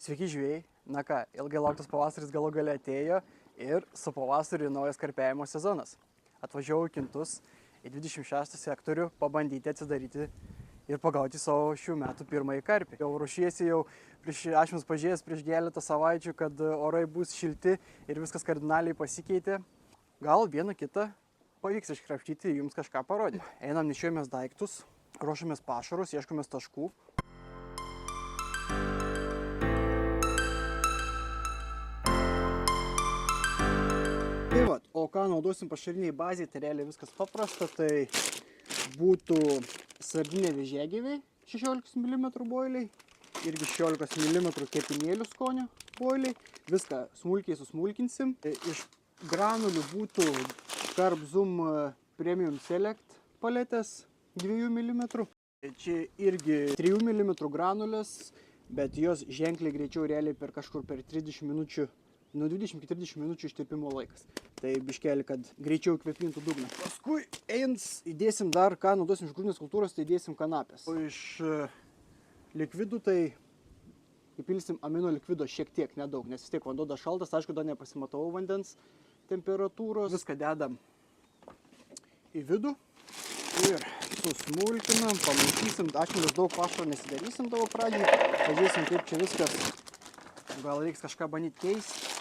Sveiki žvėjai, na ką, ilgai lauktas pavasaris galų gale atėjo ir su pavasariu naujas karpiavimo sezonas. Atvažiavau į Kintus, į 26 sektorių, pabandyti atsidaryti ir pagauti savo šių metų pirmąjį karpį. Jau ruošiesi, aš jums pažiūrėjęs prieš keletą savaičių, kad orai bus šilti ir viskas kardinaliai pasikeitė. Gal vieną kitą pavyks iškrapštyti, jums kažką parodyti. Einam, nešiojamės daiktus, ruošiamės pašarus, ieškomės taškų. Tai va, o ką naudosim pašariniai bazai, tai realiai viskas paprasta, tai būtų sardinė vėžiagyviai 16 mm boiliai, irgi 16 mm kepinėlių skonio boiliai, viską smulkiai susmulkinsim. Iš granulių būtų Carb Zoom Premium Select paletės 2 mm. Čia irgi 3 mm granulės, bet jos ženkliai greičiau realiai per 30 minučių. Nuo 20 iki 30 minučių ištepimo laikas. Tai biškelį, kad greičiau įkvėpintų dugną. Paskui įdėsim dar, ką naudosim iš grūdinės kultūros, tai įdėsim kanapės. O iš likvidų tai įpilsim amino likvido šiek tiek, nedaug, nes vis tiek vanduo dar šaltas, aišku, dar nepasimatau vandens temperatūros. Viską dedam į vidų ir susmulkinam, pamaišysim. Ašmelis daug pašaro nesidarysim tavo pradžiai, pažiūrėsim, kaip čia viskas. Gal reiks kažką bandyti keisti.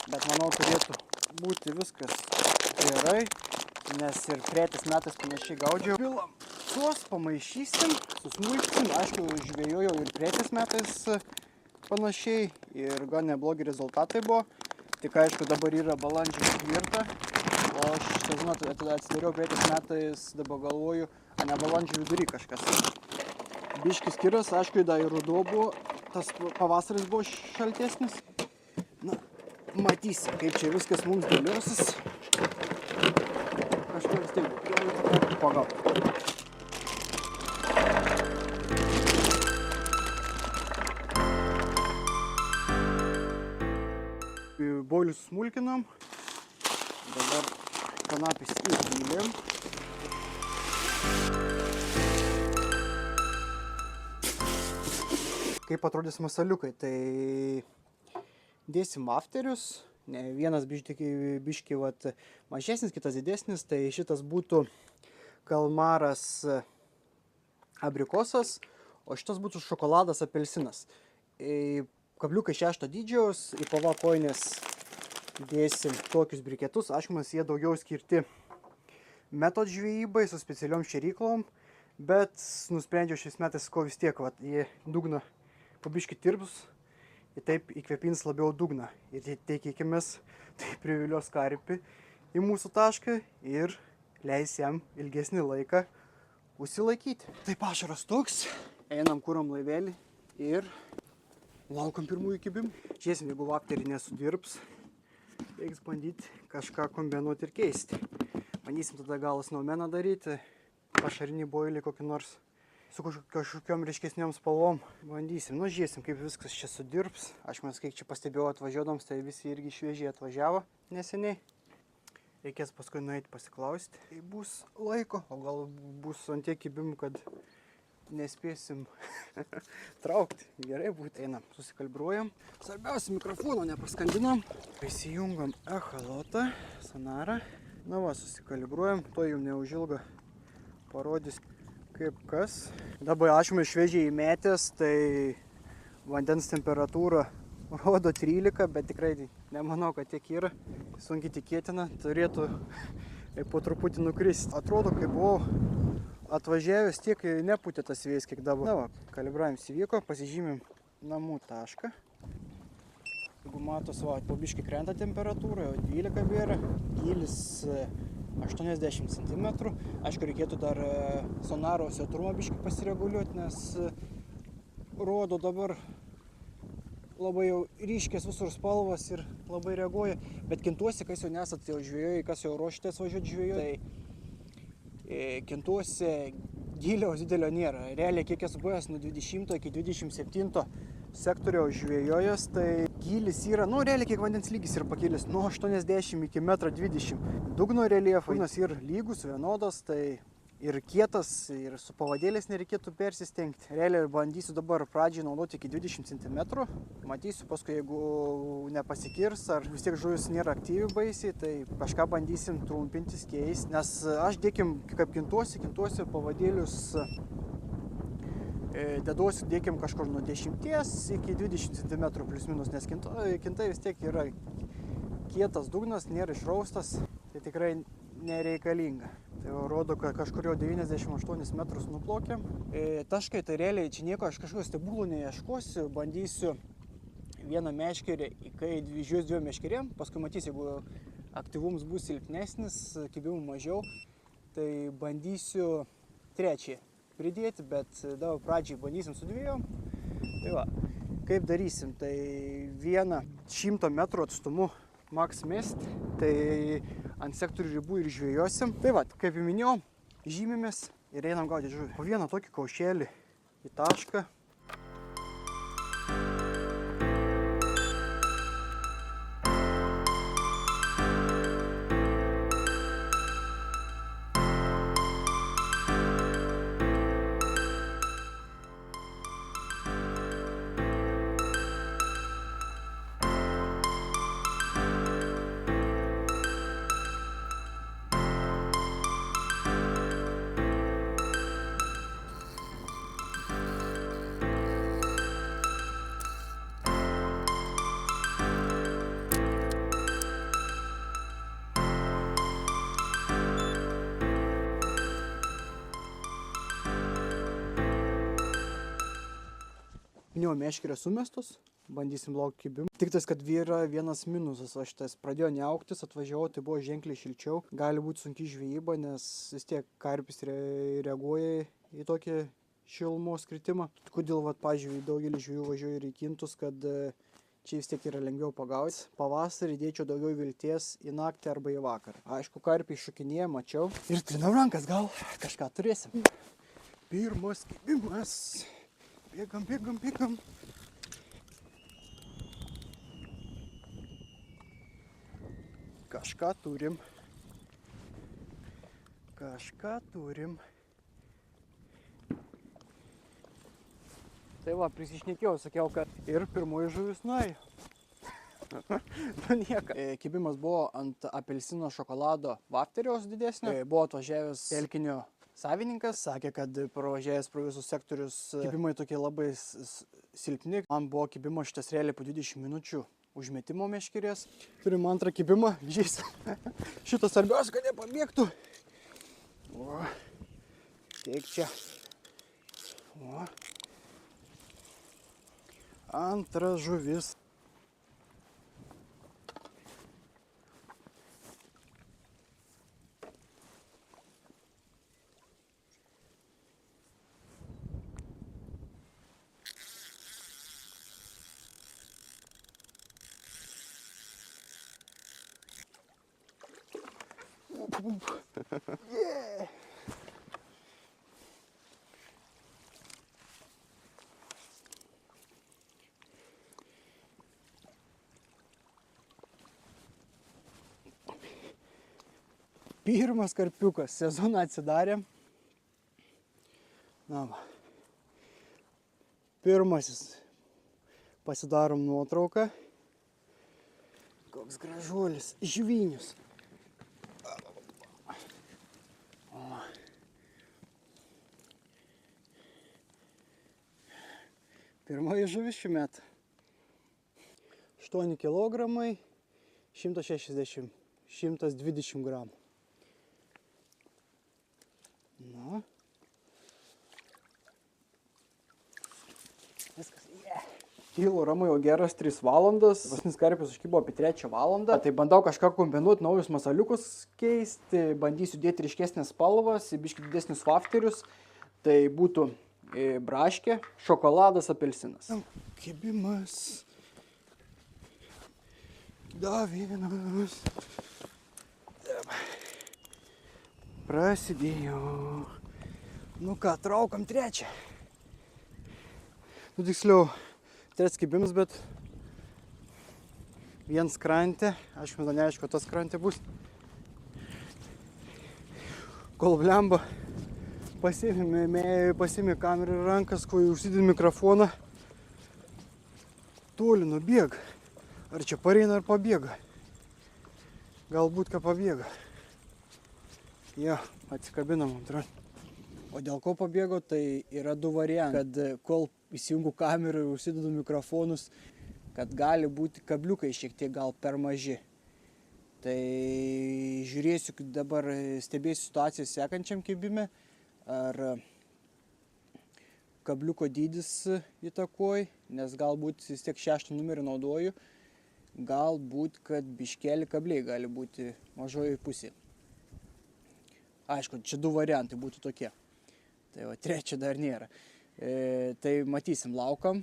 Bet manau, turėtų būti viskas gerai, nes ir praeitais metais panašiai gaudžiau. Pilam tuos, pamaišysim, susmulkysim. Aišku, žvejojau ir praeitais metais panašiai ir gan neblogi rezultatai buvo. Tik aišku, dabar yra balandžio 4, o aš, žinot, atsidariau praeitais metais, dabar galvoju, ne balandžio vidury kažkas. Biškis skirias, aišku, dar ir ruduo buvo, tas pavasaris buvo šaltesnis. Na, matysim, kaip čia viskas mums dėliosis. Kažką vis tiek reikia pagauti. Boilius smulkinam. Dabar kanapės įpylėm. Kaip atrodys masaliukai, tai dėsim afterius, vienas biški mažesnis, kitas didesnis, tai šitas būtų kalmaras abrikosas, o šitas būtų šokoladas apelsinas. Kabliukai 6 dydžiaus, į pava koinės dėsim tokius briketus, aišku, jie daugiau skirti metod žvejybai su specialiom šėryklom, bet nusprendžiau šiais metais, ko vis tiek, jie dugną pabiški tirpus. Ir taip įkvėpins labiau dugną. Ir tikėkimės, tai privilios karpį į mūsų tašką ir leis jam ilgesnį laiką užsilaikyti. Tai pašaras toks, einam kuram laivelį ir laukom pirmųjų kibimų. Žiūrėsim, jeigu vapterį nesudirbs, reiks bandyti kažką kombinuoti ir keisti. Bandysim tada gal snowmeną daryti, pašarinį boilį kokį nors su kažkokiom ryškesniom spalvom. Bandysim, žiūrėsim, kaip viskas čia sudirbs. Aš mes kiek čia pastebėjau atvažiuodams, tai visi irgi šviežiai atvažiavo neseniai. Reikės paskui nueiti pasiklausti. Tai bus laiko, o gal bus ant tiek kibimų, kad nespėsim traukti. Gerai būtų, einam, susikalibruojam. Svarbiausia, mikrofono nepaskandinam. Įsijungam echolotą, sonarą. Na va, susikalibruojam, to jau neužilgo parodys kaip kas. Dabar aš šviežiai įmetęs, tai vandens temperatūra rodo 13, bet tikrai nemanau, kad tiek yra. Sunkiai tikėtina, turėtų po truputį nukristi. Atrodo, kai buvau atvažiavęs, tiek nepūtė tas vėjas, kiek dabar. Na va, kalibravimas įvyko, pasižymim namų tašką. Jeigu matos, po biškį krenta temperatūra, jau 12 bėra, gylis 80 cm. Aišku, reikėtų dar sonaro jautrumą biškį pasireguliuoti, nes rodo dabar labai jau ryškės visur spalvas ir labai reaguoja. Bet Kintuose, kas jau nesat jau žvejojai, kas jau ruošitės važiuoti žvejoti, tai Kintuose giliaus didelio nėra. Realiai, kiek esu buvęs nuo 20 iki 27 sektoriaus žvejojęs, tai gylis yra, realiai kiek vandens lygis yra pakėlęs nuo 80 iki 1,20 m. Dugno reljefas yra lygus, vienodas, tai ir kietas, ir su pavadėliais nereikėtų persistengti. Realiai bandysiu dabar pradžiai naudoti iki 20 cm. Matysiu paskui, jeigu nepasikirs ar vis tiek žuvis nėra aktyvi baisiai, tai kažką bandysim trumpintis, keisti. Nes aš dėkim, kaip kintuosi pavadėlius, deduosiu, dėkim kažkur nuo 10 iki 20 cm plius minus, nes kintai vis tiek yra kietas dugnas, nėra išraustas, tai tikrai nereikalinga. Tai rodo, kad kažkur jau 98 metrus nuplaukėm. Taškai, tai realiai čia nieko, aš kažkokio stebuklų neieškosiu, bandysiu vieną meškerę, kai žiūrės 2 meškerėm, paskui matys, jeigu aktyvumas bus silpnesnis, kibimų mažiau, tai bandysiu 3 pridėti, bet dabar pradžiai bandysim su 2. Tai va, kaip darysim, tai 100 metrų atstumu maks mest, tai ant sektorių ribų ir žvejosim. Tai va, kaip jau minėjau, žymimės ir einam gauti žuvį. Po vieną tokį kaušelį į tašką. Minėjau, meškerės sumestos, bandysim laukti kibimų. Tik tas, kad yra vienas minusas, o šitas pradėjo neaugtis, atvažiavau, tai buvo ženkliai šilčiau. Gali būti sunki žvejyba, nes vis tiek karpis reaguoja į tokį šilumos kritimą. Kodėl, pavyzdžiui, daugelį žvejų važiuoja ir į kintus, kad čia vis tiek yra lengviau pagauti. Pavasarį dėčiau daugiau vilties į naktį arba į vakarą. Aišku, karpiai šokinėja, mačiau. Ir trinau rankas, gal kažką turėsim. Pirmas kibimas. Bėgam. Kažką turim. Tai va, prisišnekėjau, sakiau, kad ir pirmoji žuvis nuėjo. Nu nieko. Kibimas buvo ant apelsino šokolado vafteriaus didesnio. Buvo atvažiavęs telkinio savininkas, sakė, kad pravažiavęs pro visus sektorius kibimai tokie labai silpni. Man buvo kibimo šitas realiai po 20 minučių užmetimo meškerės. Turim antrą kibimą, žys. Šitas svarbiausia, kad nepabėgtų. O, teik čia. O. Antras žuvis. Yeah. Pirmas karpiukas, sezoną atsidarė. Na va. Pirmasis. Pasidarom nuotrauką. Koks gražuolis, žvinius. Pirmoji žuvis šių metų. 8 kg, 160, 120 gramų. Na. Viskas. Kylu ramai jau geras 3 valandas. Paskutinis karpis užkibo apie 3 valandą. Tai bandau kažką kombinuoti, naujus masaliukus keisti. Bandysiu dėti ryškesnės spalvas, biškį didesnius vafterius. Tai būtų braškė, šokoladas, apelsinas. Kibimas. Dar vienas. Prasidėjo. Nu ką, traukam 3. Nu tiksliau, 3 kibimas, bet vienas krantė. Aišku, neaišku, tas krantė bus. Kol blemba pasiemi kamerą į rankas, kai užsidedi mikrofoną, toli nubėga. Ar čia pareina ar pabėga? Galbūt ką pabėga. Jo, atsikabinam antrą. O dėl ko pabėgo, tai yra du variantai. Kad kol įsijungu kamerą ir užsidedu mikrofonus, kad gali būti kabliukai šiek tiek gal per maži. Tai žiūrėsiu dabar, stebėsiu situaciją sekančiam kibime, ar kabliuko dydis įtakoja, nes galbūt vis tiek 6 numerį naudoju, galbūt, kad biškelį kabliai gali būti mažoji pusė. Aišku, čia du variantai būtų tokie. Tai va, trečia dar nėra. Tai matysim, laukam,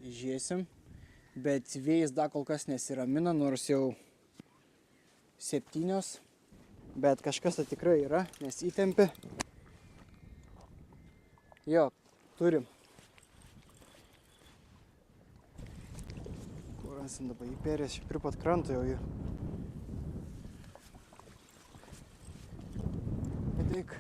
žiūrėsim, bet vėjas dar kol kas nesiramina, nors jau 7, bet kažkas tai tikrai yra, nes įtempė. Jo, turim. Kur esam dabar įperės, prie pat kranto jau jų. Ateik.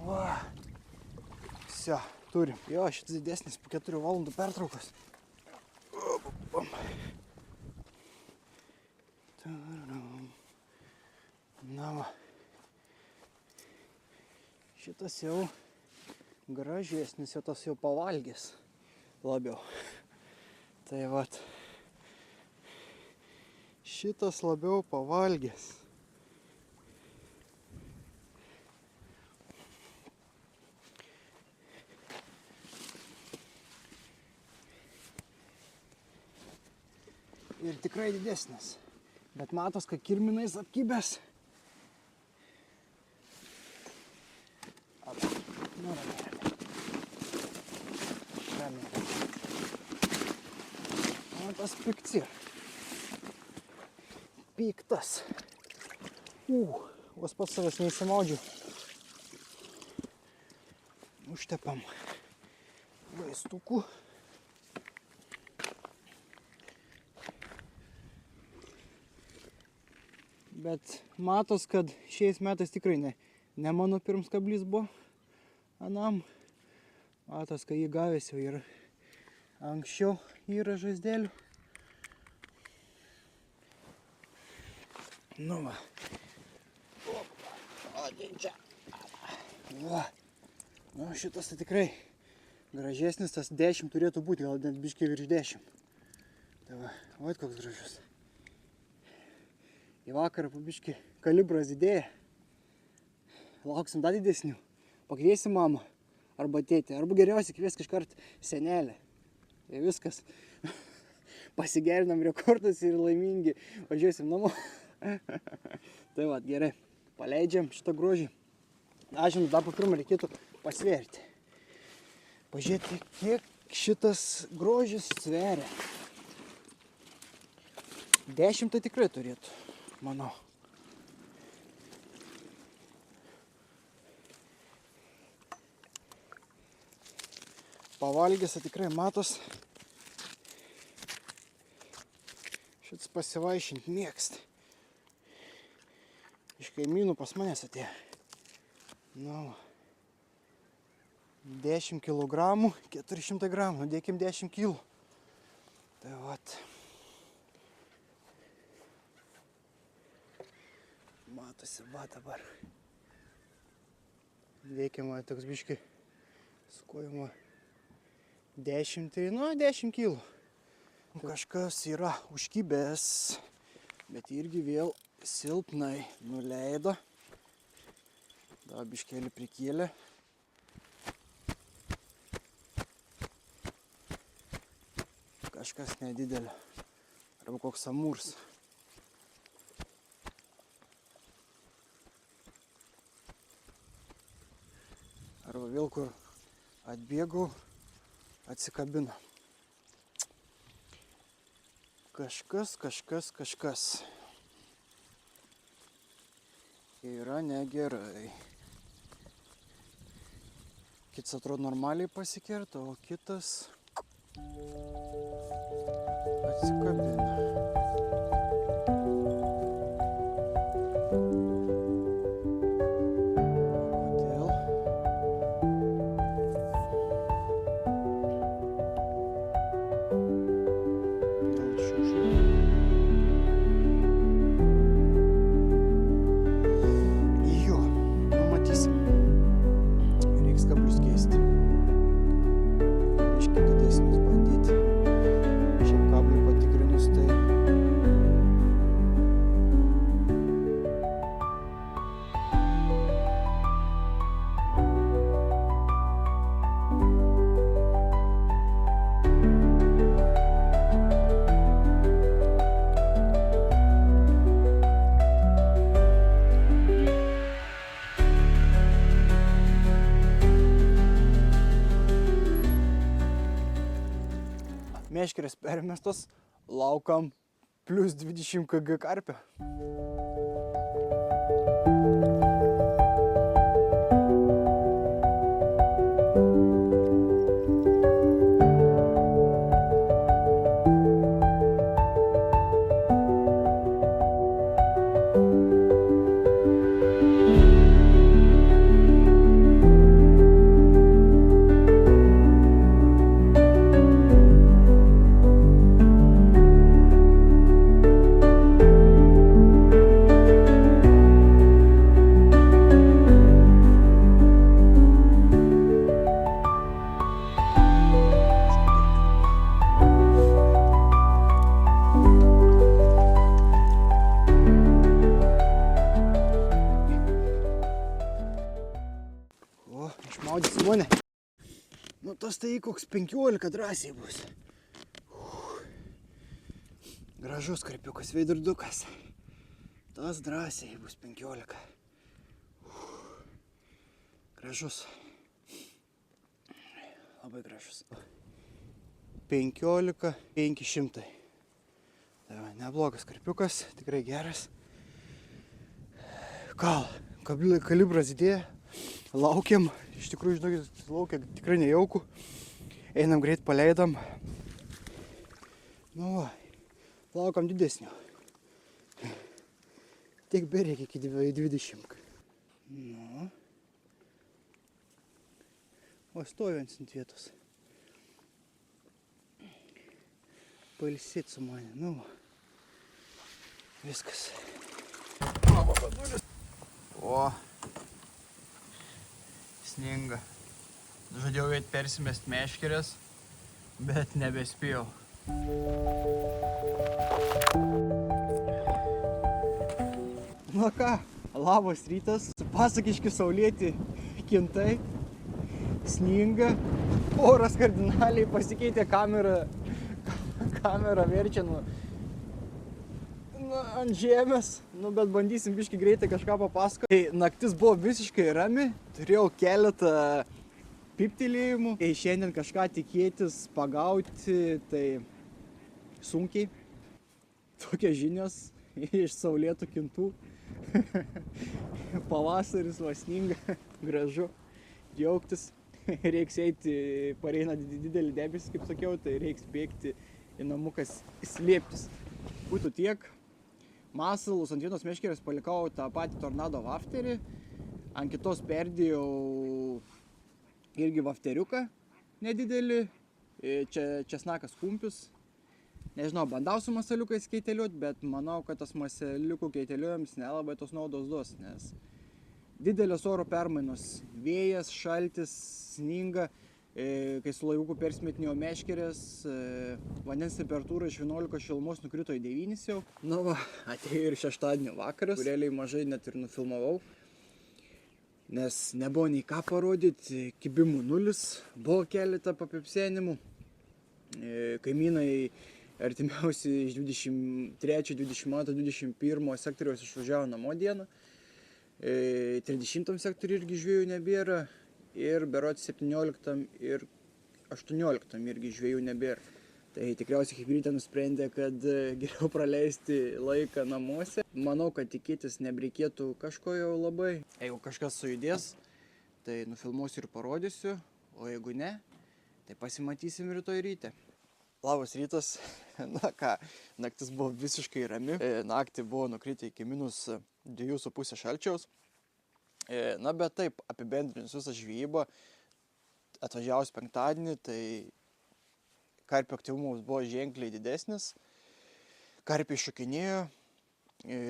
Va. Vse, turim. Jo, šitas didesnis po 4 valandų pertraukos. Na va. Šitas jau gražesnis, jau tas jau pavalgęs labiau. Tai vat. Šitas labiau pavalgęs. Ir tikrai didesnis. Bet matos, kad kirminais apkibęs. Ramiai. O tas pikti. Piktas. Vos pats savęs neįsimaudžiu. Užtepam vaistukų. Bet matos, kad šiais metais tikrai ne mano pirms kablys buvo anam. Matos, kad jį gavęs jau ir anksčiau yra žaizdelių. Nu va. O, čia. Va. Nu, šitas tai tikrai gražesnis, tas 10 turėtų būti, gal net biškiai virš 10. Tai va, vat koks gražus. Į vakarą pabiškį kalibras didėja. Lauksim dar didesnių. Pakviesim mamą arba tėtį. Arba geriausiai kviesk iškart senelę. Tai viskas. Pasigerinam rekordus ir laimingi. Važiuosim namo. Tai va, gerai. Paleidžiam šitą grožį. Aš jums dar po pirmą reikėtų pasverti. Pažiūrėti, kiek šitas grožis sveria. 10 tai tikrai turėtų. Manau. Pavalgęs tikrai matos. Šitas pasivaišint mėgsta. Iš kaimynų pas manęs atėjo. Nu, 10 kilogramų, 400 gramų. Dėkim 10 kilų. Tai vat. Matosi, va dabar. Dėkime toks biškai skojimo 10 kilų. Kažkas yra užkibęs, bet irgi vėl silpnai nuleido. Dar biškelį prikėlė. Kažkas nedidelio. Arba koks amūrs. Arba vėl kur atbėgau, atsikabino. Kažkas. Yra negerai. Kitas atrodo normaliai pasikirto, o kitas atsikabino. meškerės permestos, laukam plus 20 kg karpio. Išmaudė Simonė. Nu, tas tai koks 15 drąsiai bus. Gražus karpiukas, veidurdukas. Tas drąsiai bus 15. Gražus. Labai gražus. 15 500. Tai va, neblogas karpiukas, tikrai geras. Kalibras didėja. Laukiam, iš tikrųjų, žinokit, laukia tikrai nejaukų. Einam greit, paleidam. Nu va, laukiam didesnio. Tik bereikia iki 20. Nu. O stoju ant vietos. Pailsėt su manė, nu va. Viskas. O. Sninga. Žadėjau eit persimest meškerės, bet nebespėjau. Na ką, labas rytas. Pasakiški saulėti kintai. Sninga. Oras kardinaliai pasikeitė, kamera verčia ant žemės, bet bandysim biškį greitai kažką papasakoti. Tai naktis buvo visiškai rami, turėjau keletą piptelėjimų. Tai šiandien kažką tikėtis, pagauti, tai sunkiai. Tokios žinios iš saulėtų kintų. Pavasaris, sninga, gražu, džiaugtis. Reiks eiti, pareina didelį debesį, kaip sakiau, tai reiks bėgti į namukas slėptis. Būtų tiek. Masalus ant vienos meškerės palikau tą patį tornado vafterį, ant kitos perdėjau irgi vafteriuką nedidelį, čia česnakas kumpius. Nežinau, bandau su masaliukais keiteliuot, bet manau, kad tas masaliukų keiteliuojams nelabai tos naudos duos, nes didelės oro permainos, vėjas, šaltis, sninga. Kai su laivuku persmetinėjau meškerės, vandens temperatūra iš 11 šilumos nukrito į 9 jau. Nu va, atėjo ir šeštadienio vakaras, realiai mažai net ir nufilmavau, nes nebuvo nei ką parodyti, kibimų nulis, buvo keletą papipsenimų. Kaimynai artimiausi iš 23, 22, 21 sektoriaus išvažiavo namo dieną, 30 sektoriui irgi žvėjų nebėra. Ir berods 17 ir 18 irgi žvėjų nebėra. Tai tikriausiai hibridė nusprendė, kad geriau praleisti laiką namuose. Manau, kad tikėtis nereikėtų kažko jau labai. Jeigu kažkas sujudės, tai nufilmuosiu ir parodysiu, o jeigu ne, tai pasimatysim rytoj ryte. Labas rytas. Na ką, naktis buvo visiškai rami. Naktį buvo nukritę iki minus 2,5 šalčiaus. Na, bet taip, apibendrinus visą žvejybą, atvažiavus penktadienį, tai karpio aktyvumas buvo ženkliai didesnis. Karpiai šokinėjo.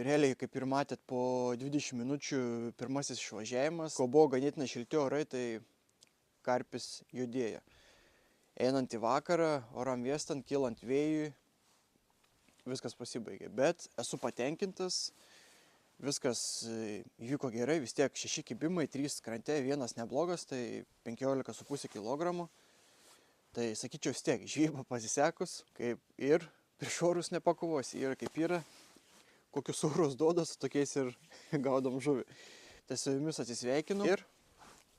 Realiai, kaip ir matėt, po 20 minučių pirmasis išvažiavimas. Ko buvo ganėtinai šilti orai, tai karpis judėjo. Einant į vakarą, oram vėstant, kylant vėjui, viskas pasibaigė. Bet esu patenkintas. Viskas įvyko gerai, vis tiek 6 kibimai, 3 krante, 1 neblogas, tai 15,5 kg. Tai sakyčiau vis tiek, žvejyba pasisekus, kaip ir prieš orus nepakovosi, yra kaip yra, kokius orus duoda, su tokiais ir gaudom žuvį. Tai su jumis atsisveikinu ir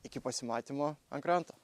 iki pasimatymo ant kranto.